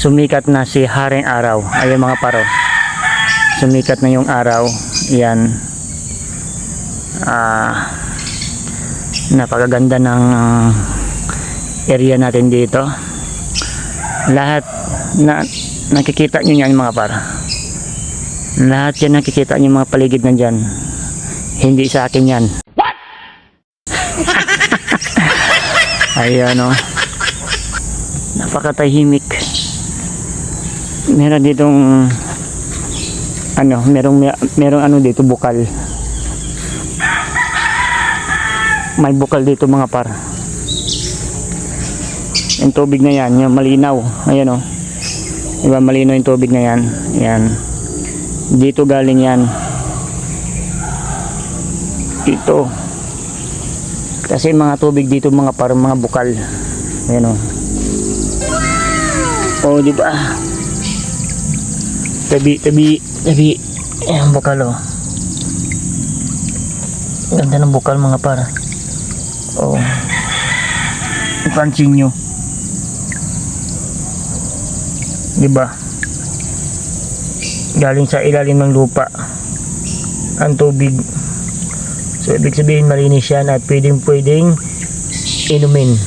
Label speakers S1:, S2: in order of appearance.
S1: Sumikat na si Haring Araw. Ayun mga paro. Sumikat na yung araw. Yan. Napakaganda ng area natin dito. Lahat na nakikita nyo yan mga paro. Lahat yan nakikita nyo mga paligid na dyan. Hindi sa akin yan. What? Ayan o. Napakatahimik. Meron ditong merong ano dito, bukal. May bukal dito mga par. Yung tubig na yan, yung malinaw. Ayan o. Diba malinaw yung tubig na yan. Yan. Dito galing yan. Dito. Kasi mga tubig dito mga par, mga bukal. Ayan o. Oh, di ba? Tabi. Ayan, bukal oh. Ganda ng bukal mga par. Oh. Ipansin nyo. Di ba? Galing sa ilalim ng lupa ang tubig. So ibig sabihin malinis yan at pwedeng inumin.